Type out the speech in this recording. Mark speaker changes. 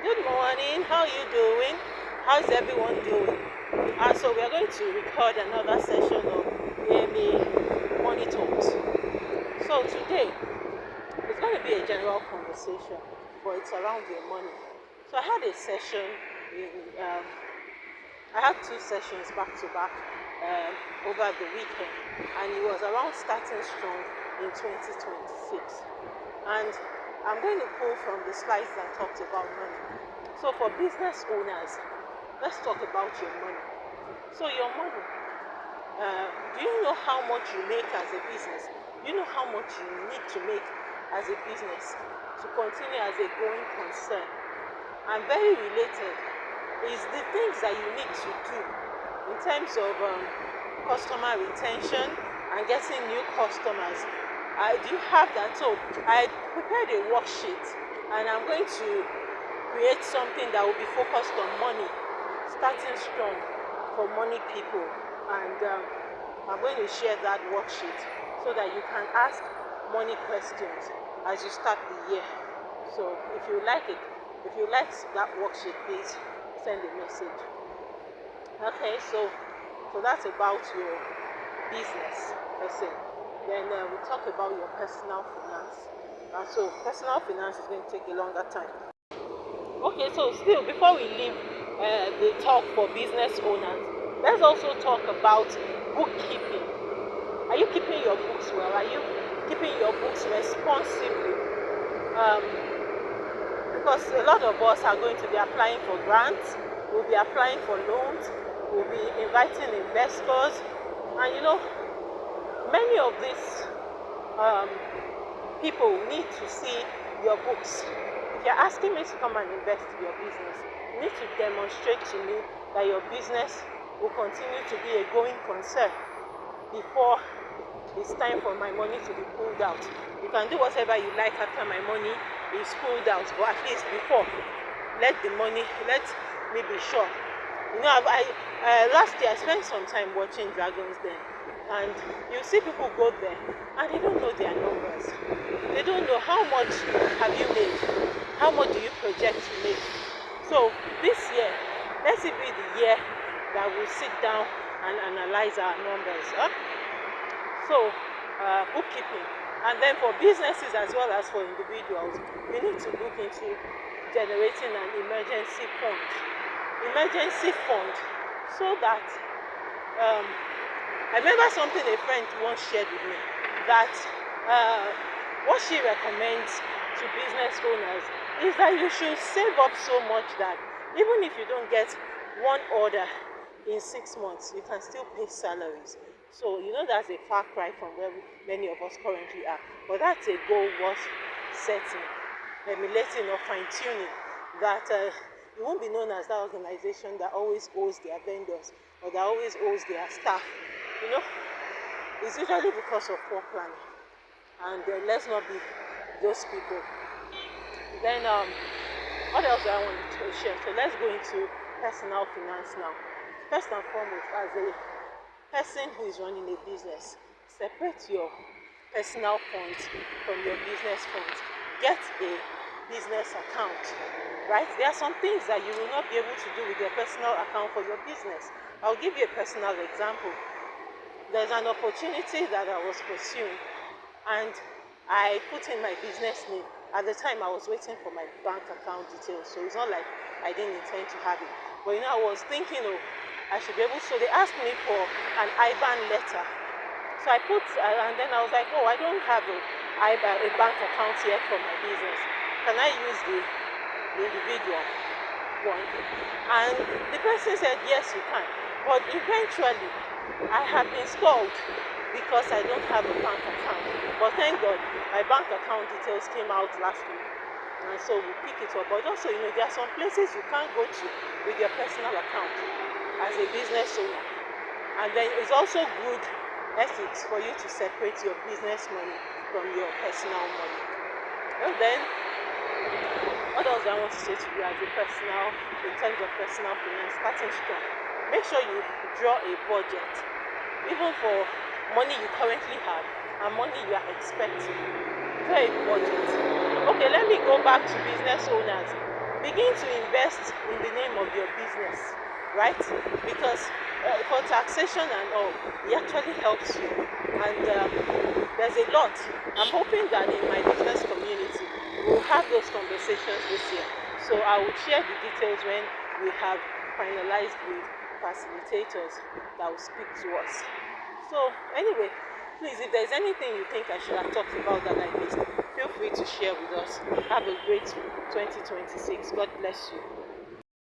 Speaker 1: Good morning. How are you doing? How's everyone doing? So we are going to record another session of AMA Money Talks. So today it's going to be a general conversation, but it's around your money. So I had a session I had two sessions back to back over the weekend, and it was around starting strong in 2026. And I'm going to pull from the slides that talked about money. So for business owners, let's talk about your money. So your money, do you know how much you make as a business? Do you know how much you need to make as a business to continue as a going concern? And very related is the things that you need to do in terms of customer retention and getting new customers. Do you have that? So I prepared a worksheet, and I'm going to create something that will be focused on money, starting strong for money people. And I'm going to share that worksheet so that you can ask money questions as you start the year. So if you like that worksheet, please send a message. Okay, so that's about your business person. Then we talk about your personal finance. So personal finance is going to take a longer time. Okay, so still before we leave the talk for business owners, let's also talk about bookkeeping. Are you keeping your books well? Are you keeping your books responsibly? Because a lot of us are going to be applying for grants, we'll be applying for loans, we'll be inviting investors, and many of these people need to see your books. If you're asking me to come and invest in your business, you need to demonstrate to me that your business will continue to be a going concern before it's time for my money to be pulled out. You can do whatever you like after my money is pulled out, but at least before, let me be sure. Last year I spent some time watching Dragons Den, and you see people go there and they don't know their numbers. They don't know how much have you made, how much do you project to make. So this year, let it be the year that we'll sit down and analyze our numbers. So bookkeeping. And then for businesses as well as for individuals, we need to look into generating an emergency fund. So that I remember something a friend once shared with me, that what she recommends to business owners is that you should save up so much that even if you don't get one order in 6 months, you can still pay salaries. So that's a far cry from where many of us currently are. But that's a goal worth setting, emulating or fine-tuning, that you won't be known as that organization that always owes their vendors or that always owes their staff. It's usually because of poor planning. And let's not be those people. Then what else do I want to share? So let's go into personal finance now. First and foremost, as a person who is running a business, separate your personal funds from your business funds. Get a business account, right? There are some things that you will not be able to do with your personal account for your business. I'll give you a personal example. There's an opportunity that I was pursuing, and I put in my business name. At the time, I was waiting for my bank account details, so it's not like I didn't intend to have it. But I was thinking, I should be able. So they asked me for an IBAN letter. So I put, and then I was like, I don't have a bank account yet for my business. Can I use the individual one? And the person said, yes, you can. But eventually, I have been stalled because I don't have a bank account. But thank God, my bank account details came out last week. And so we pick it up. But also, there are some places you can't go to with your personal account as a business owner. And then it's also good ethics for you to separate your business money from your personal money. And then, what else do I want to say to you as a personal, in terms of personal finance, starting strong? Make sure you draw a budget, even for money you currently have and money you are expecting. Draw a budget. Okay, let me go back to business owners. begin to invest in the name of your business, right? Because for taxation and all, it actually helps you. And there's a lot. I'm hoping that in my business community, we'll have those conversations this year. So I will share the details when we have finalized with facilitators that will speak to us. So anyway, please, if there's anything you think I should have talked about that I missed, feel free to share with us. Have a great 2026. God bless you.